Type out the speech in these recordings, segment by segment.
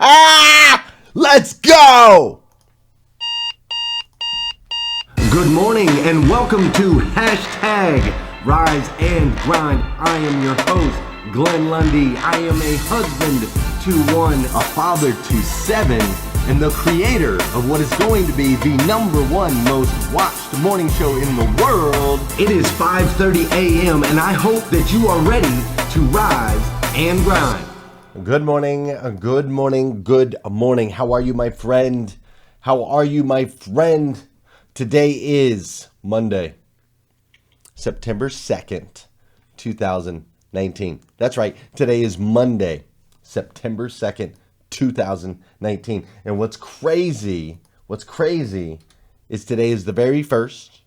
Let's go! Good morning and welcome to Hashtag Rise and Grind. I am your host, Glenn Lundy. I am a husband to one, a father to seven, and the creator of what is going to be the #1 most watched morning show in the world. It is 5:30 a.m. and I hope that you are ready to rise and grind. Good morning, good morning, good morning. How are you, my friend? How are you, my friend? Today is Monday, September 2nd, 2019. That's right. Today is Monday, September 2nd, 2019. And what's crazy is today is the very first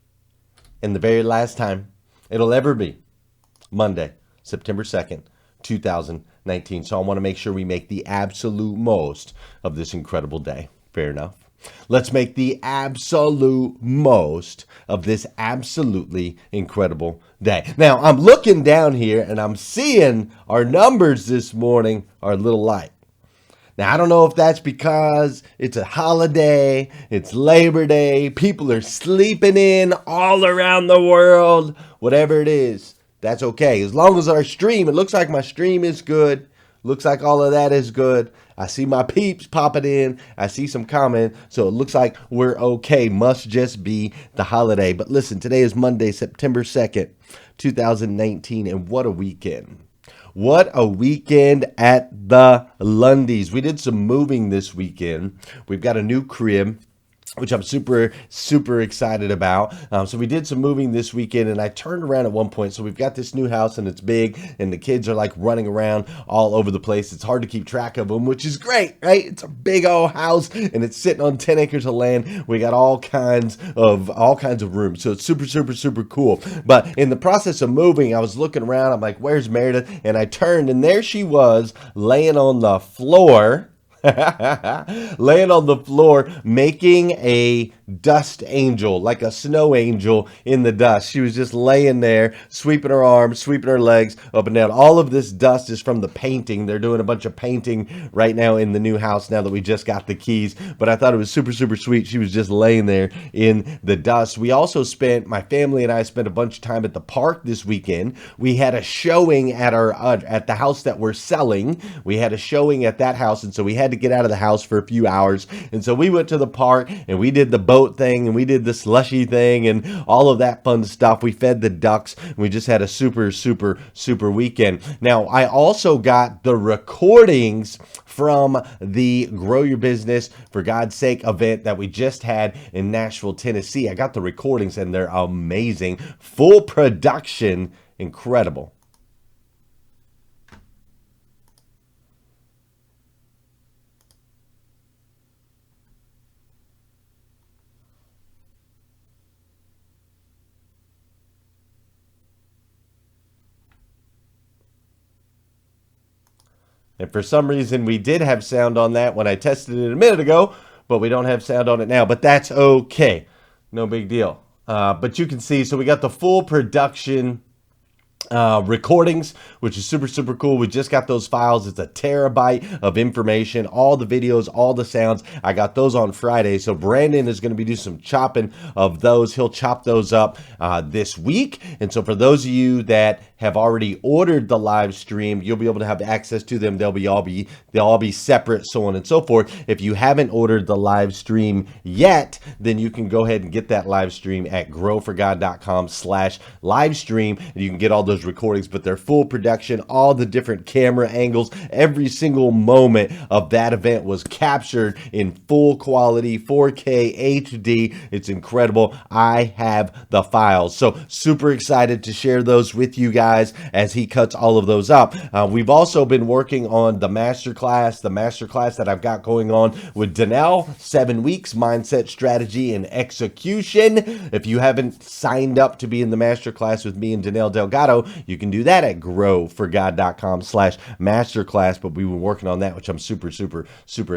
and the very last time it'll ever be Monday, September 2nd, 2019. So I want to make sure we make the absolute most of this incredible day. Fair enough. Let's make the absolute most of this absolutely incredible day. Now, I'm looking down here and I'm seeing our numbers this morning are a little light. Now, I don't know if that's because it's a holiday, it's Labor Day, people are sleeping in all around the world, whatever it is, that's okay. As long as our stream, it looks like my stream is good, looks like all of that is good. I see my peeps popping in, I see some comment, so it looks like we're okay. Must just be the holiday. But listen, today is Monday, September 2nd, 2019, and what a weekend. What a weekend at the Lundys. We did some moving this weekend. We've got a new crib, which I'm super excited about. So we did some moving this weekend, and I turned around at one point. So we've got this new house, and it's big, and the kids are like running around all over the place. It's hard to keep track of them, which is great, right? It's a big old house, and it's sitting on 10 acres of land. We got all kinds of room. So it's super cool. But in the process of moving, I was looking around. I'm like, where's Meredith? And I turned, and there she was laying on the floor. Laying on the floor, making a dust angel, like a snow angel in the dust. She was just laying there, sweeping her arms, sweeping her legs up and down. All of this dust is from the painting. They're doing a bunch of painting right now in the new house now that we just got the keys. But I thought it was super sweet. She was just laying there in the dust. We also my family and I spent a bunch of time at the park this weekend. We had a showing at at the house that we're selling. We had a showing at that house, and so we had to get out of the house for a few hours. And so we went to the park and we did the boat thing and we did the slushy thing and all of that fun stuff. We fed the ducks. And we just had a super weekend. Now, I also got the recordings from the Grow Your Business for God's Sake event that we just had in Nashville, Tennessee. I got the recordings and they're amazing. Full production, incredible. And for some reason, we did have sound on that when I tested it a minute ago, but we don't have sound on it now. But that's okay. No big deal. But you can see, so we got the full production recordings, which is super cool. We just got those files. It's a terabyte of information, all the videos, all the sounds. I got those on Friday. So Brandon is going to doing some chopping of those. He'll chop those up this week. And so for those of you that have already ordered the live stream, you'll be able to have access to them. They'll all be separate, so on and so forth. If you haven't ordered the live stream yet, then you can go ahead and get that live stream at growforgod.com/livestream, and you can get all those recordings. But they're full production, all the different camera angles, every single moment of that event was captured in full quality 4K HD. It's incredible. I have the files, so super excited to share those with you guys as he cuts all of those up. We've also been working on the masterclass that I've got going on with Danelle, 7 weeks, mindset, strategy, and execution. If you haven't signed up to be in the masterclass with me and Danelle Delgado, you can do that at growforgod.com/masterclass. But we've been working on that, which I'm super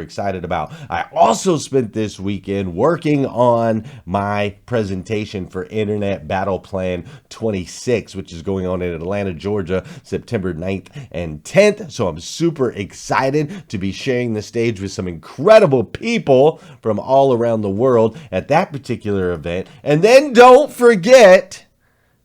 excited about. I also spent this weekend working on my presentation for Internet Battle Plan 26, which is going on in in Atlanta, Georgia, September 9th and 10th. So I'm super excited to be sharing the stage with some incredible people from all around the world at that particular event. And then don't forget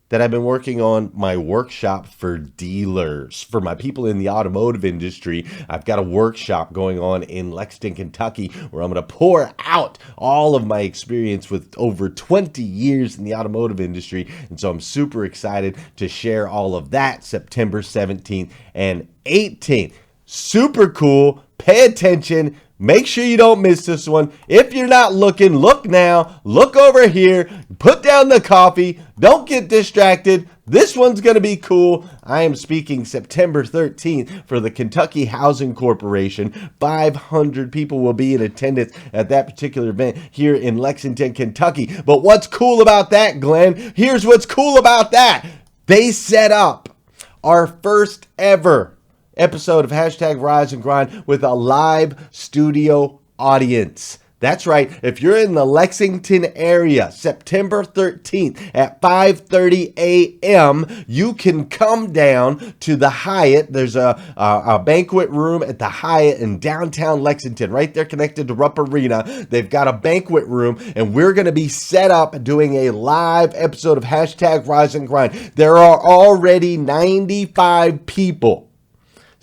that I've been working on my workshop for dealers, for my people in the automotive industry. I've got a workshop going on in Lexington, Kentucky, where I'm going to pour out all of my experience with over 20 years in the automotive industry. And so I'm super excited to share all of that September 17th and 18th. Super cool. Pay attention. Make sure you don't miss this one. If you're not looking, look now. Look over here. Put down the coffee. Don't get distracted. This one's going to be cool. I am speaking September 13th for the Kentucky Housing Corporation. 500 people will be in attendance at that particular event here in Lexington, Kentucky. But what's cool about that, Glenn? Here's what's cool about that. They set up our first ever episode of Hashtag Rise and Grind with a live studio audience. That's right. If you're in the Lexington area, September 13th at 5:30 a.m., you can come down to the Hyatt. There's a banquet room at the Hyatt in downtown Lexington, right there connected to Rupp Arena. They've got a banquet room, and we're going to be set up doing a live episode of Hashtag Rise and Grind. There are already 95 people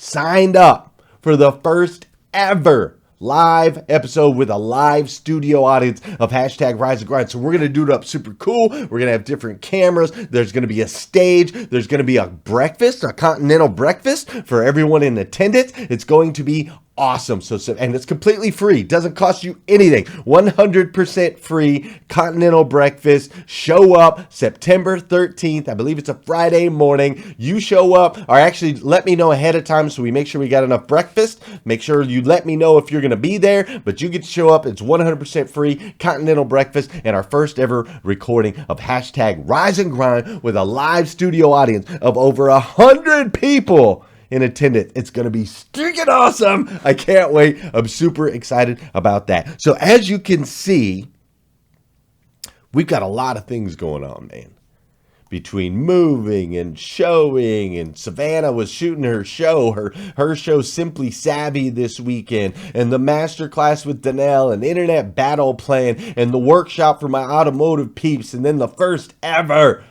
signed up for the first ever live episode with a live studio audience of Hashtag Rise and Grind. So we're going to do it up super cool. We're going to have different cameras. There's going to be a stage. There's going to be a breakfast, a continental breakfast for everyone in attendance. It's going to be awesome. And it's completely free. Doesn't cost you anything. 100% free continental breakfast. Show up September 13th. I believe it's a Friday morning. You show up, or actually let me know ahead of time so we make sure we got enough breakfast. Make sure you let me know if you're going to be there, but you get to show up. It's 100% free continental breakfast and our first ever recording of Hashtag Rise and Grind with a live studio audience of over 100 people in attendance. It's going to be stinking awesome. I can't wait. I'm super excited about that. So as you can see, we've got a lot of things going on, man. Between moving and showing, and Savannah was shooting her show, her show Simply Savvy this weekend, and the masterclass with Danelle, and Internet Battle Plan, and the workshop for my automotive peeps, and then the first ever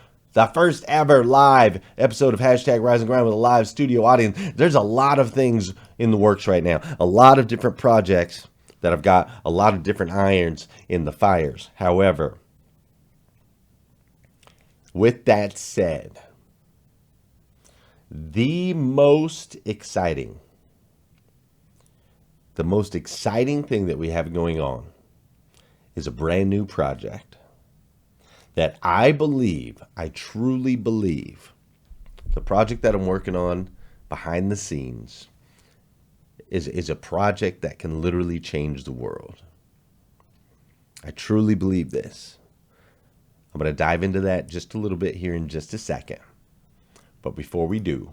live episode of Hashtag Rise and Grind with a live studio audience. There's a lot of things in the works right now. A lot of different projects that have got a lot of different irons in the fires. However, with that said, the most exciting thing that we have going on is a brand new project that I truly believe, the project that I'm working on behind the scenes is a project that can literally change the world. I truly believe this. I'm going to dive into that just a little bit here in just a second. But before we do,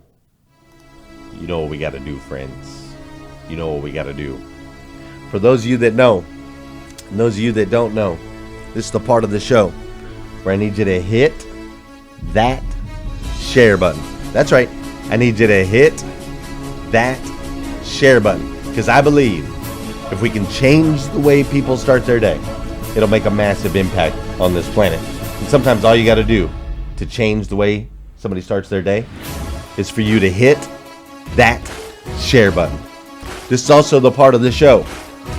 you know what we got to do, friends. You know what we got to do. For those of you that know, and those of you that don't know, this is the part of the show where I need you to hit that share button. That's right. I need you to hit that share button, because I believe if we can change the way people start their day, it'll make a massive impact on this planet. And sometimes all you got to do to change the way somebody starts their day is for you to hit that share button. This is also the part of the show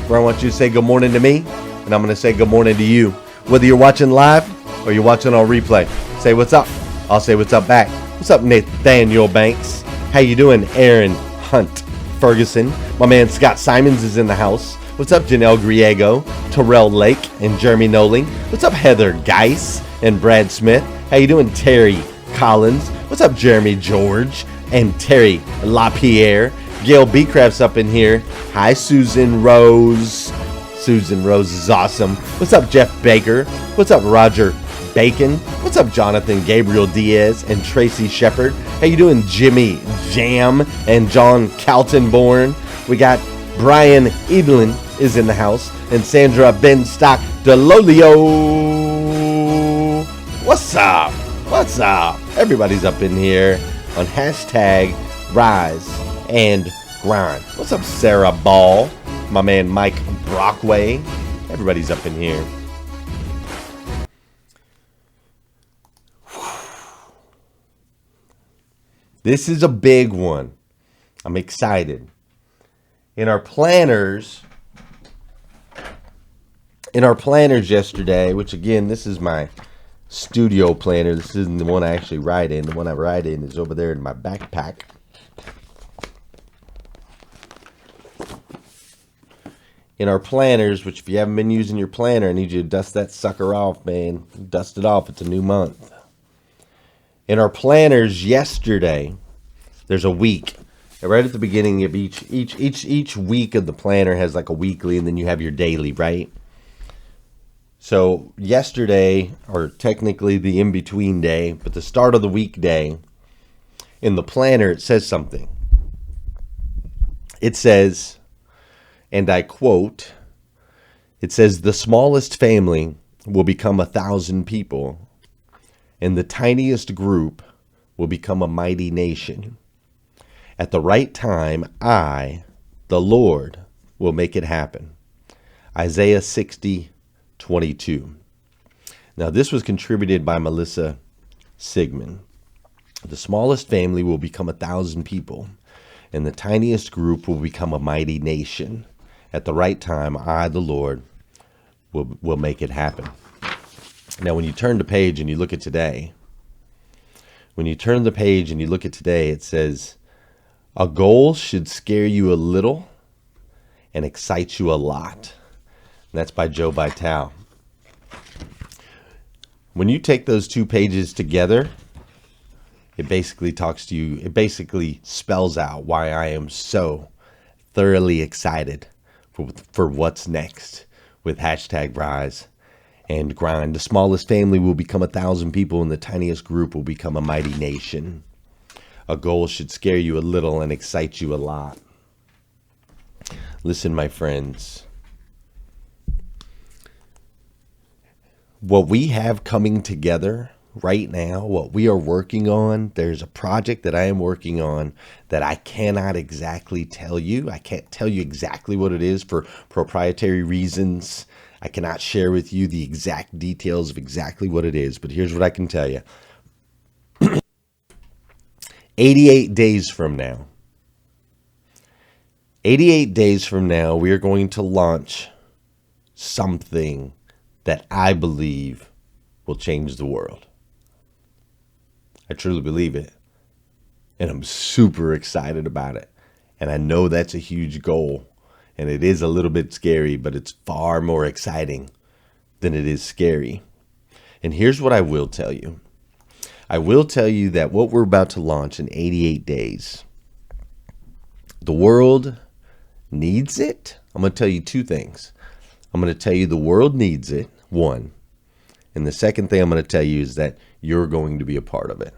where I want you to say good morning to me, and I'm going to say good morning to you. Whether you're watching live or you're watching on replay, say what's up. I'll say what's up back. What's up, Nathaniel Banks? How you doing, Aaron Hunt Ferguson? My man Scott Simons is in the house. What's up, Janelle Griego, Terrell Lake, and Jeremy Noling? What's up, Heather Geis and Brad Smith? How you doing, Terry Collins? What's up, Jeremy George and Terry LaPierre? Gail Beecraft's up in here. Hi, Susan Rose. Susan Rose is awesome. What's up, Jeff Baker? What's up, Roger Bacon? What's up, Jonathan Gabriel Diaz and Tracy Shepard? How you doing, Jimmy Jam and John Caltonborn? We got Brian Edlin is in the house, and Sandra Benstock DeLolio. What's up? What's up? Everybody's up in here. on hashtag Rise and Grind. What's up, Sarah Ball? My man Mike Brockway. Everybody's up in here. This is a big one. I'm excited. In our planners yesterday, which again, this is my studio planner. This isn't the one I actually write in. The one I write in is over there in my backpack. In our planners, which if you haven't been using your planner, I need you to dust that sucker off, man. Dust it off. It's a new month. In our planners yesterday, there's a week. Right at the beginning of each week of the planner has like a weekly, and then you have your daily, right? So yesterday, or technically the in-between day, but the start of the weekday, in the planner it says something. It says, and I quote, it says, "The smallest family will become 1,000 people, and the tiniest group will become a mighty nation. At the right time, I, the Lord, will make it happen." Isaiah 60:22. Now, this was contributed by Melissa Sigmund. The smallest family will become 1,000 people, and the tiniest group will become a mighty nation. At the right time, I, the Lord, will make it happen. Now, when you turn the page and you look at today, it says, "A goal should scare you a little and excite you a lot." And that's by Joe Vitale. When you take those two pages together, it basically talks to you, it basically spells out why I am so thoroughly excited for what's next with hashtag Rise and Grind. The smallest family will become 1,000 people, and the tiniest group will become a mighty nation. A goal should scare you a little and excite you a lot. Listen, my friends. What we have coming together right now, what we are working on, there's a project that I am working on that I cannot exactly tell you. I can't tell you exactly what it is for proprietary reasons. I cannot share with you the exact details of exactly what it is, but here's what I can tell you. 88 days from now, we are going to launch something that I believe will change the world. I truly believe it. And I'm super excited about it. And I know that's a huge goal. And it is a little bit scary, but it's far more exciting than it is scary. And here's what I will tell you. I will tell you that what we're about to launch in 88 days, the world needs it. I'm going to tell you two things. I'm going to tell you the world needs it, one. And the second thing I'm going to tell you is that you're going to be a part of it.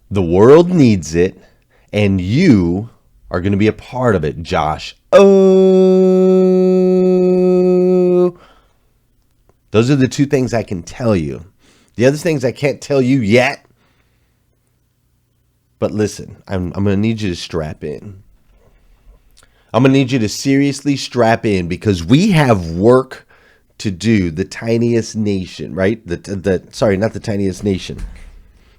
The world needs it, and you are going to be a part of it, Josh. Oh, those are the two things I can tell you. The other things I can't tell you yet. But listen, I'm going to need you to strap in. I'm going to need you to seriously strap in, because we have work to do. The tiniest nation, right? Sorry, not the tiniest nation.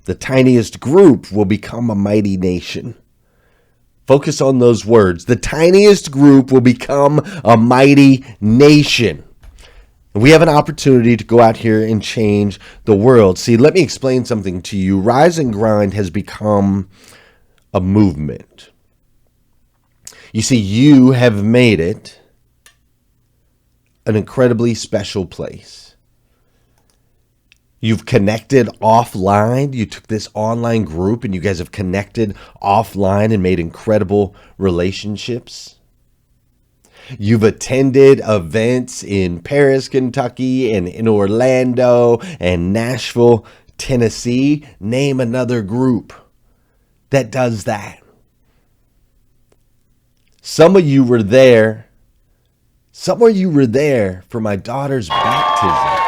The tiniest group will become a mighty nation. Focus on those words. The tiniest group will become a mighty nation. And we have an opportunity to go out here and change the world. See, let me explain something to you. Rise and Grind has become a movement. You see, you have made it an incredibly special place. You've connected offline. You took this online group and you guys have connected offline and made incredible relationships. You've attended events in Paris, Kentucky, and in Orlando and Nashville, Tennessee. Name another group that does that. Some of you were there. Some of you were there for my daughter's baptism.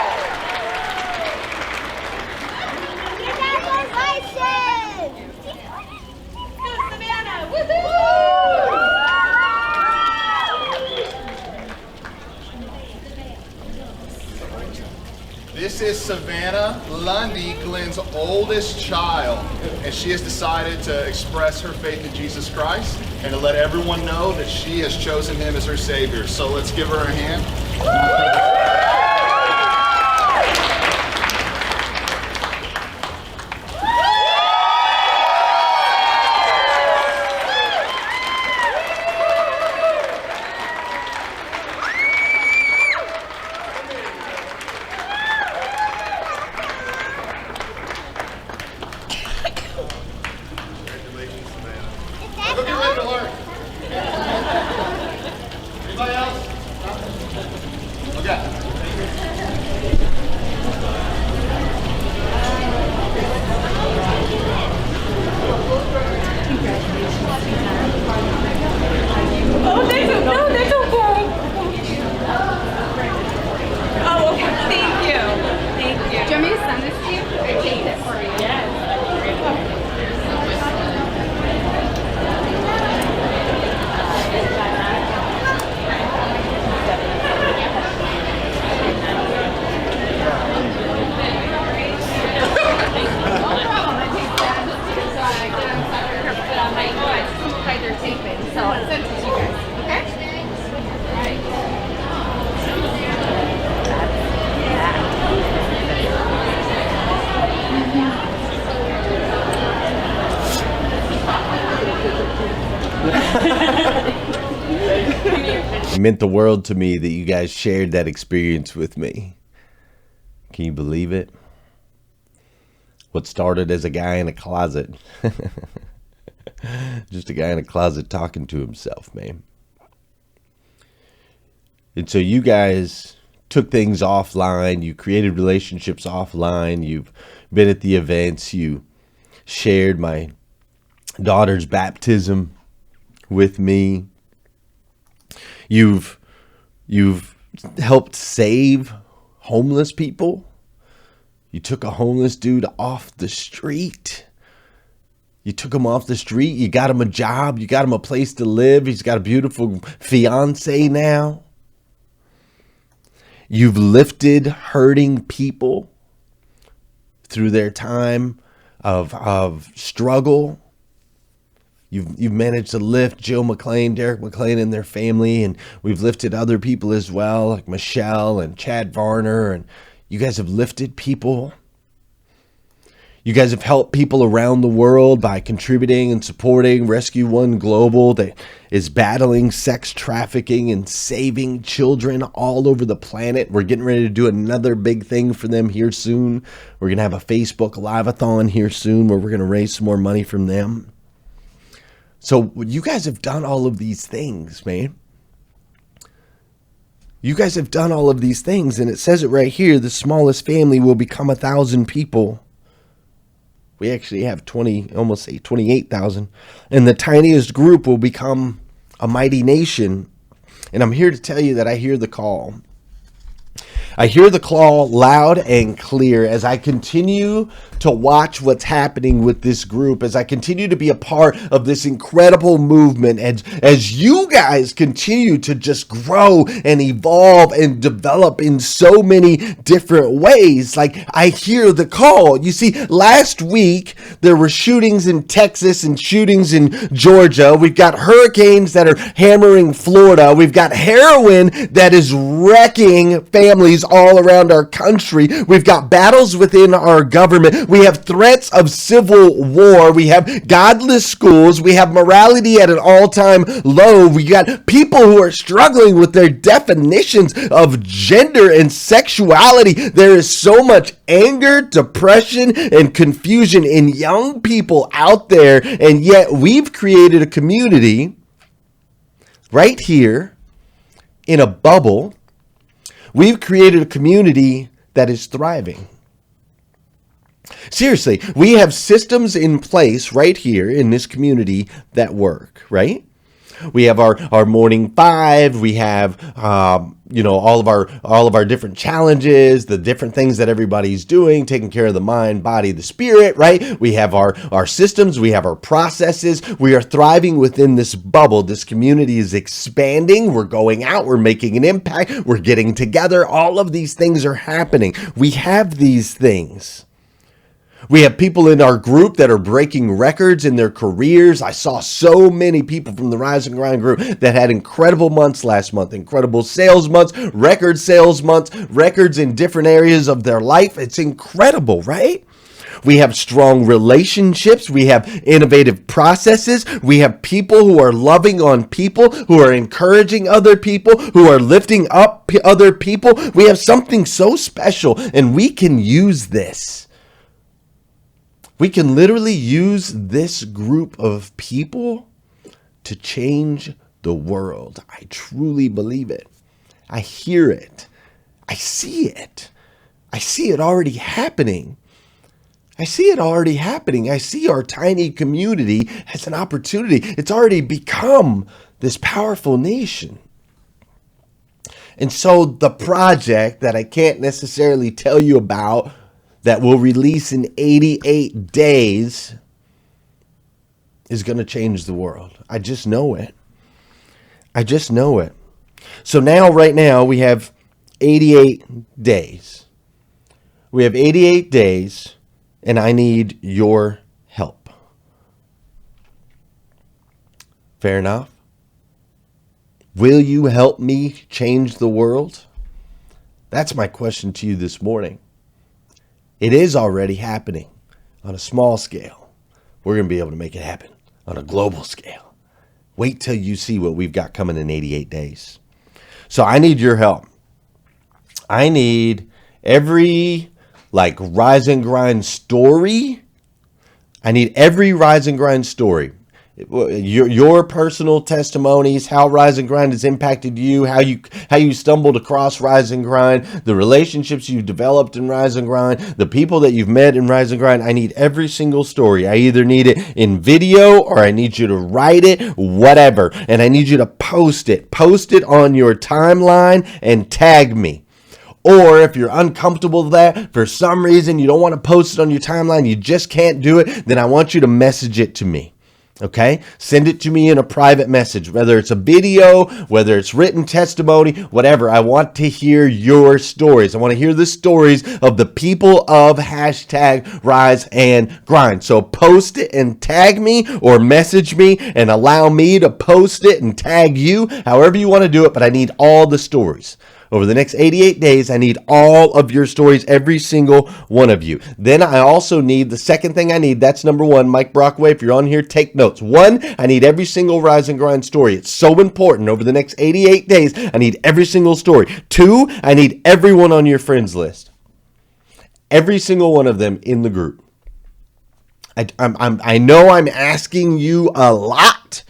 This is Savannah Lundy, Glenn's oldest child, and she has decided to express her faith in Jesus Christ and to let everyone know that she has chosen him as her Savior. So let's give her a hand. Go get ready to learn. Anybody else? Okay. Oh, that's okay. Oh, okay. Thank you. Thank you. Do you want me to send this to you? I taped it for you. Yes. They're taping, so I'll send it to you guys. Okay? It meant the world to me that you guys shared that experience with me. Can you believe it? What started as a guy in a closet. Just a guy in a closet talking to himself, man. And so you guys took things offline. You created relationships offline. You've been at the events. You shared my daughter's baptism with me. You've helped save homeless people. You took a homeless dude off the street. You took him off the street. You got him a job. You got him a place to live. He's got a beautiful fiance now. You've lifted hurting people through their time of struggle. You've managed to lift Jill McLean, Derek McLean, and their family, and we've lifted other people as well, like Michelle and Chad Varner, and you guys have lifted people. You guys have helped people around the world by contributing and supporting Rescue One Global that is battling sex trafficking and saving children all over the planet. We're getting ready to do another big thing for them here soon. We're going to have a Facebook Live-a-thon here soon where we're going to raise some more money from them. So you guys have done all of these things, man. You guys have done all of these things, and it says it right here, the smallest family will become 1,000 people. We actually have 28,000. And the tiniest group will become a mighty nation. And I'm here to tell you that I hear the call. I hear the call loud and clear as I continue to watch what's happening with this group, as I continue to be a part of this incredible movement, as you guys continue to just grow and evolve and develop in so many different ways. Like, I hear the call. You see, last week there were shootings in Texas and shootings in Georgia. We've got hurricanes that are hammering Florida. We've got heroin that is wrecking families all around our country. We've got battles within our government. We have threats of civil war. We have godless schools. We have morality at an all-time low. We got people who are struggling with their definitions of gender and sexuality. There is so much anger, depression, and confusion in young people out there, and yet we've created a community right here in a bubble. We've created a community that is thriving. Seriously, we have systems in place right here in this community that work, right? We have our morning 5. We have all of our different challenges, the different things that everybody's doing, taking care of the mind, body, the spirit, right? We have our systems, we have our processes. We are thriving within this bubble. This community is expanding. We're going out, we're making an impact, we're getting together. All of these things are happening. We have these things. We have people in our group that are breaking records in their careers. I saw so many people from the Rise and Grind group that had incredible months last month, incredible sales months, record sales months, records in different areas of their life. It's incredible, right? We have strong relationships. We have innovative processes. We have people who are loving on people, who are encouraging other people, who are lifting up other people. We have something so special, and we can use this. We can literally use this group of people to change the world. I truly believe it. I hear it. I see it. I see it already happening. I see it already happening. I see our tiny community as an opportunity. It's already become this powerful nation. And so the project that I can't necessarily tell you about, that will release in 88 days, is going to change the world. I just know it. I just know it. So right now, we have 88 days. We have 88 days, and I need your help. Fair enough? Will you help me change the world? That's my question to you this morning. It is already happening on a small scale. We're going to be able to make it happen on a global scale. Wait till you see what we've got coming in 88 days. So I need your help. I need every Rise and Grind story. I need every Rise and Grind story. Your personal testimonies, how Rise and Grind has impacted you, how you stumbled across Rise and Grind, the relationships you've developed in Rise and Grind, the people that you've met in Rise and Grind. I need every single story. I either need it in video or I need you to write it, whatever. And I need you to post it. Post it on your timeline and tag me. Or if you're uncomfortable with that, for some reason you don't want to post it on your timeline, you just can't do it, then I want you to message it to me. Okay? Send it to me in a private message, whether it's a video, whether it's written testimony, whatever. I want to hear your stories. I want to hear the stories of the people of #Rise and Grind. So post it and tag me, or message me and allow me to post it and tag you, however you want to do it. But I need all the stories. Over the next 88 days, I need all of your stories, every single one of you. Then I also need, the second thing I need, that's number 1, Mike Brockway, if you're on here, take notes. 1, I need every single Rise and Grind story. It's so important. Over the next 88 days, I need every single story. 2, I need everyone on your friends list. Every single one of them in the group. I know I'm asking you a lot,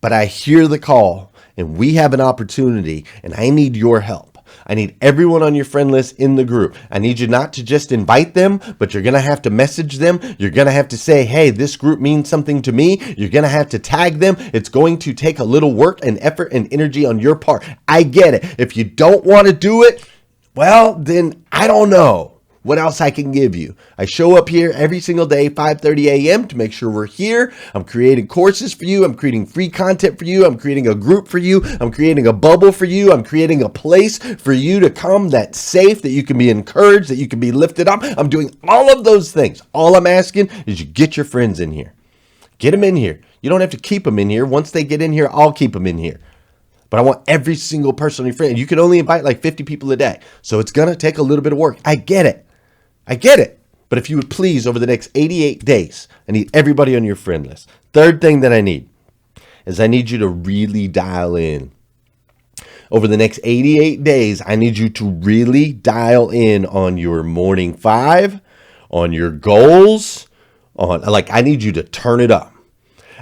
but I hear the call. And we have an opportunity, and I need your help. I need everyone on your friend list in the group. I need you not to just invite them, but you're going to have to message them. You're going to have to say, hey, this group means something to me. You're going to have to tag them. It's going to take a little work and effort and energy on your part. I get it. If you don't want to do it, well, then I don't know what else I can give you. I show up here every single day, 5:30 a.m. to make sure we're here. I'm creating courses for you. I'm creating free content for you. I'm creating a group for you. I'm creating a bubble for you. I'm creating a place for you to come that's safe, that you can be encouraged, that you can be lifted up. I'm doing all of those things. All I'm asking is you get your friends in here. Get them in here. You don't have to keep them in here. Once they get in here, I'll keep them in here. But I want every single person on your friend. You can only invite like 50 people a day. So it's going to take a little bit of work. I get it. But if you would please, over the next 88 days, I need everybody on your friend list. Third thing that I need is I need you to really dial in. Over the next 88 days, I need you to really dial in on your morning 5, on your goals, I need you to turn it up.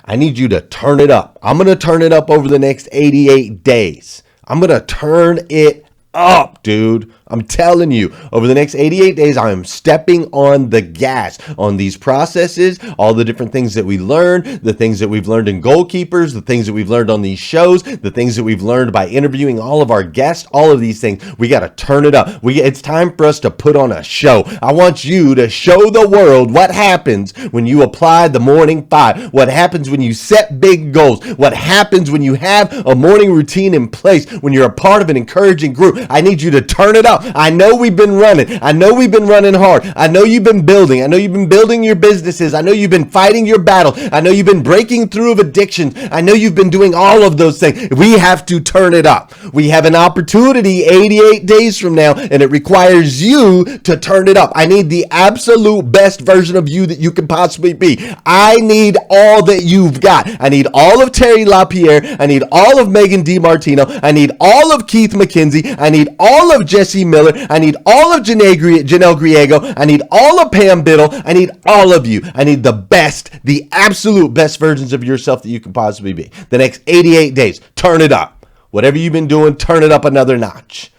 I need you to turn it up. I'm going to turn it up over the next 88 days. I'm going to turn it up, dude. I'm telling you, over the next 88 days, I am stepping on the gas on these processes, all the different things that we learn, the things that we've learned in Goalkeepers, the things that we've learned on these shows, the things that we've learned by interviewing all of our guests, all of these things. We got to turn it up. It's time for us to put on a show. I want you to show the world what happens when you apply the morning five, what happens when you set big goals, what happens when you have a morning routine in place, when you're a part of an encouraging group. I need you to turn it up. I know we've been running. I know we've been running hard. I know you've been building. I know you've been building your businesses. I know you've been fighting your battle. I know you've been breaking through of addictions. I know you've been doing all of those things. We have to turn it up. We have an opportunity 88 days from now, and it requires you to turn it up. I need the absolute best version of you that you can possibly be. I need all that you've got. I need all of Terry LaPierre. I need all of Megan DiMartino. I need all of Keith McKenzie. I need all of Jesse Miller. I need all of Janelle Griego. I need all of Pam Biddle. I need all of you. I need the best, the absolute best versions of yourself that you can possibly be. The next 88 days, turn it up. Whatever you've been doing, turn it up another notch.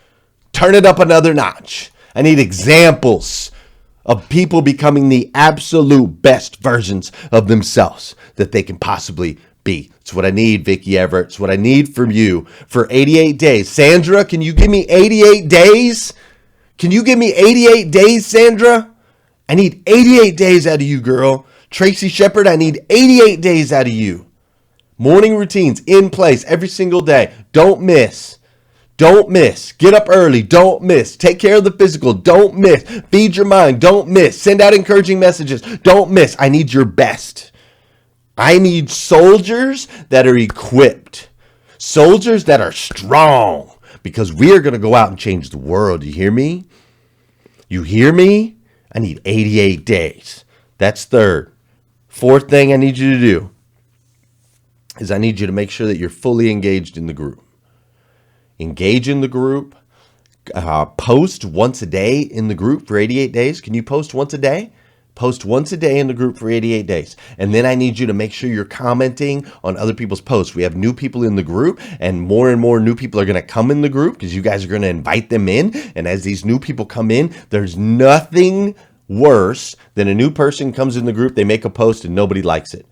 Turn it up another notch. I need examples of people becoming the absolute best versions of themselves that they can possibly be. It's what I need, Vicki Everett. It's what I need from you for 88 days. Sandra, can you give me 88 days? Can you give me 88 days, Sandra? I need 88 days out of you, girl. Tracy Shepard, I need 88 days out of you. Morning routines in place every single day. Don't miss. Don't miss. Get up early. Don't miss. Take care of the physical. Don't miss. Feed your mind. Don't miss. Send out encouraging messages. Don't miss. I need your best. I need soldiers that are equipped. Soldiers that are strong. Because we are going to go out and change the world. You hear me? You hear me? I need 88 days. That's third. Fourth thing I need you to do is I need you to make sure that you're fully engaged in the group. Engage in the group. Post once a day in the group for 88 days. Can you post once a day? Post once a day in the group for 88 days. And then I need you to make sure you're commenting on other people's posts. We have new people in the group, and more new people are going to come in the group because you guys are going to invite them in. And as these new people come in, there's nothing worse than a new person comes in the group, they make a post and nobody likes it.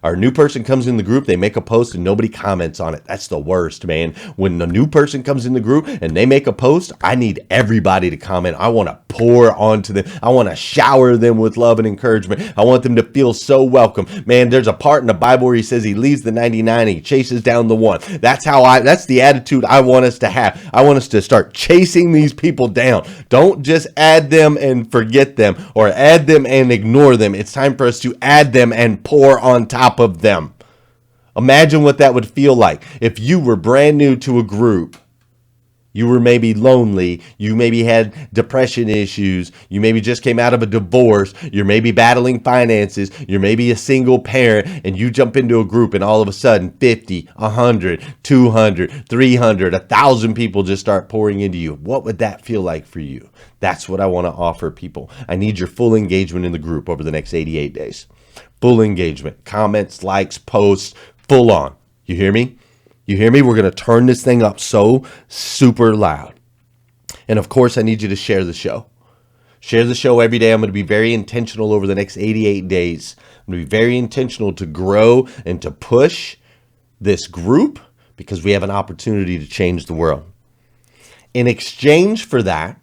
Our new person comes in the group, they make a post and nobody comments on it. That's the worst, man. When a new person comes in the group and they make a post, I need everybody to comment. I want to pour onto them. I want to shower them with love and encouragement. I want them to feel so welcome. Man, there's a part in the Bible where he says he leaves the 99 and he chases down the one. That's the attitude I want us to have. I want us to start chasing these people down. Don't just add them and forget them or add them and ignore them. It's time for us to add them and pour on top of them. Imagine what that would feel like if you were brand new to a group. You were maybe lonely. You maybe had depression issues. You maybe just came out of a divorce. You're maybe battling finances. You're maybe a single parent, and you jump into a group and all of a sudden 50, 100, 200, 300, 1,000 people just start pouring into you. What would that feel like for you? That's what I want to offer people. I need your full engagement in the group over the next 88 days. Full engagement, comments, likes, posts, full on. You hear me? You hear me? We're going to turn this thing up so super loud. And of course, I need you to share the show. Share the show every day. I'm going to be very intentional over the next 88 days. I'm going to be very intentional to grow and to push this group because we have an opportunity to change the world. In exchange for that,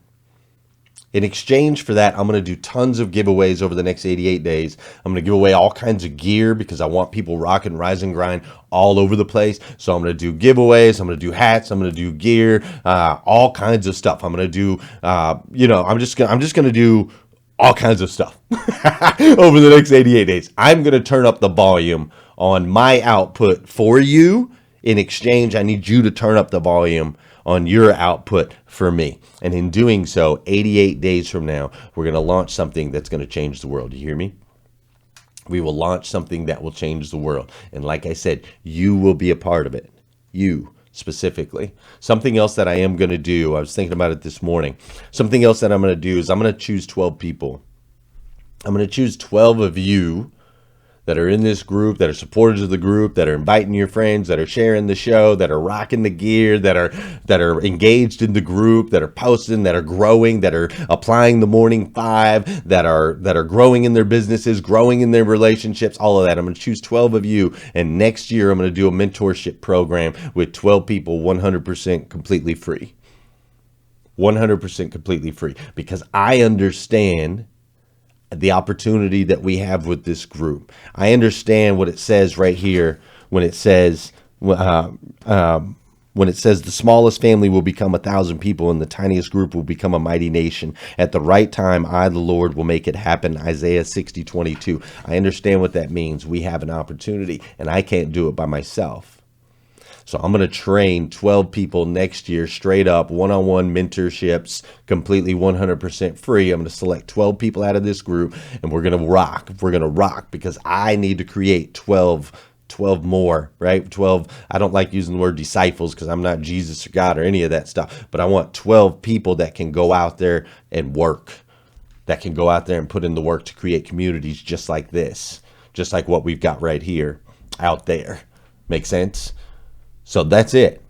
I'm going to do tons of giveaways over the next 88 days. I'm going to give away all kinds of gear because I want people rocking Rise and Grind all over the place. So I'm going to do giveaways. I'm going to do hats. I'm going to do gear, all kinds of stuff. I'm going to do, I'm just going to do all kinds of stuff over the next 88 days. I'm going to turn up the volume on my output for you. In exchange, I need you to turn up the volume on your output for me. And in doing so, 88 days from now, we're going to launch something that's going to change the world. You hear me? We will launch something that will change the world. And like I said, you will be a part of it. You specifically. Something else that I am going to do, I was thinking about it this morning. Something else that I'm going to do is I'm going to choose 12 people. I'm going to choose 12 of you that are in this group, that are supporters of the group, that are inviting your friends, that are sharing the show, that are rocking the gear, that are engaged in the group, that are posting, that are growing, that are applying the Morning Five, that are growing in their businesses, growing in their relationships, all of that. I'm going to choose 12 of you, and next year I'm going to do a mentorship program with 12 people 100% completely free. 100% completely free, because I understand the opportunity that we have with this group. I understand what it says right here when it says the smallest family will become 1,000 people and the tiniest group will become a mighty nation. At the right time, I, the Lord, will make it happen. Isaiah 60:22. I understand what that means. We have an opportunity, and I can't do it by myself. So I'm going to train 12 people next year, straight up, one-on-one mentorships, completely 100% free. I'm going to select 12 people out of this group, and we're going to rock. We're going to rock, because I need to create 12 more, right? 12. I don't like using the word disciples because I'm not Jesus or God or any of that stuff, but I want 12 people that can go out there and work, that can go out there and put in the work to create communities just like this, just like what we've got right here out there. Make sense? So that's it.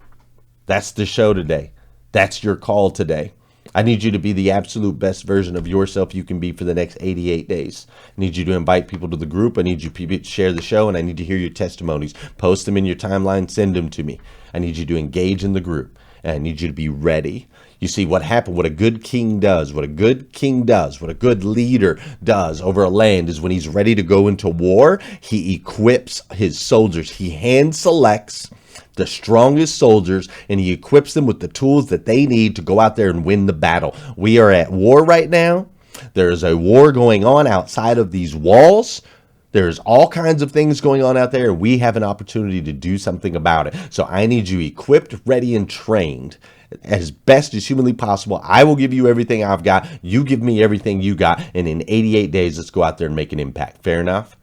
That's the show today. That's your call today. I need you to be the absolute best version of yourself you can be for the next 88 days. I need you to invite people to the group. I need you to share the show, and I need to hear your testimonies. Post them in your timeline. Send them to me. I need you to engage in the group, and I need you to be ready. You see what happened, what a good king does, what a good leader does over a land is when he's ready to go into war, he equips his soldiers. He hand selects the strongest soldiers, and he equips them with the tools that they need to go out there and win the battle. We are at war right now. There is a war going on outside of these walls. There's all kinds of things going on out there. We have an opportunity to do something about it. So I need you equipped, ready, and trained as best as humanly possible. I will give you everything I've got. You give me everything you got. And in 88 days, let's go out there and make an impact. Fair enough?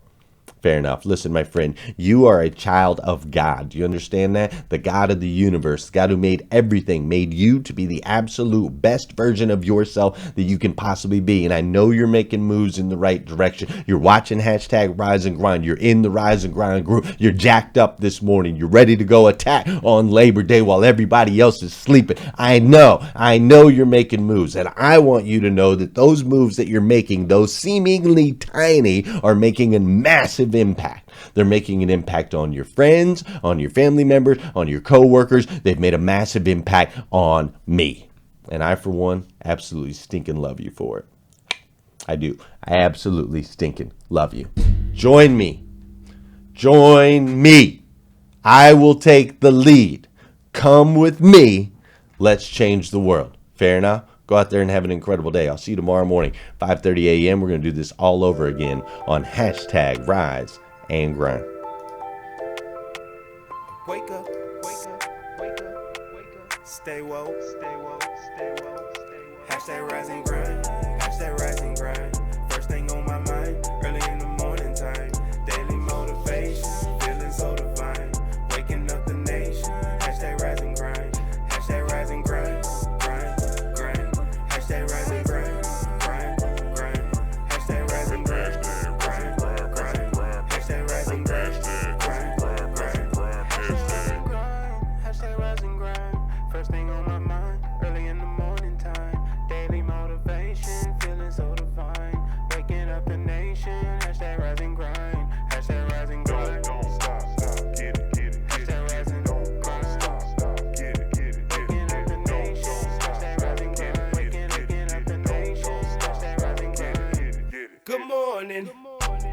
Fair enough. Listen, my friend, you are a child of God. Do you understand that? The God of the universe, the God who made everything, made you to be the absolute best version of yourself that you can possibly be. And I know you're making moves in the right direction. You're watching hashtag Rise and Grind. You're in the Rise and Grind group. You're jacked up this morning. You're ready to go attack on Labor Day while everybody else is sleeping. I know you're making moves. And I want you to know that those moves that you're making, those seemingly tiny, are making a massive impact. They're making an impact on your friends, on your family members, on your co-workers. They've made a massive impact on me. And I, for one, absolutely stinking love you for it. I do. I absolutely stinking love you. Join me. Join me. I will take the lead. Come with me. Let's change the world. Fair enough? Go out there and have an incredible day. I'll see you tomorrow morning, 5:30 a.m. We're going to do this all over again on hashtag Rise and Grind. Wake up, wake up, wake up, wake up. Stay woke, stay woke, stay woke, stay woke. Hashtag Rise and Grind, hashtag Rise and Grind. First thing on my mind, early in the morning time. Daily motivation, feeling so divine. Waking up the nation, hashtag Rise and Grind, hashtag Rise and Grind. Hashtag Rise and Grind, grind, grind. Hashtag Rise and Grind, grind, grind. Hashtag Rise and Grind, grind, grind. Hashtag Rise and Grind. First thing on my mind, early in the morning time. Daily motivation, feeling so divine. Waking up the nation, hashtag Rise and Grind. Hashtag Rise and Grind. Don't stop, get it, get it. Hashtag Rise and Grind. Stop, get it, get it. Waking up the nation, hashtag Rise and Grind. Good morning.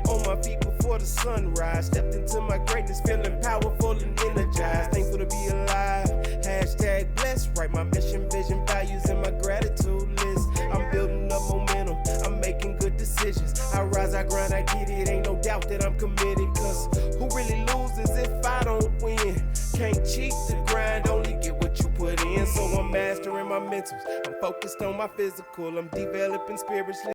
On my feet before the sunrise. Stepped into my greatness, feeling powerful and energized. Thankful to be alive. Hashtag blessed. Write my mission, vision, values, and my gratitude list. I'm building up momentum. I'm making good decisions. I rise, I grind, I get it. Ain't no doubt that I'm committed. Cause who really loses if I don't win? Can't cheat the grind, only get what you put in. So I'm mastering my mentals. I'm focused on my physical. I'm developing spiritually.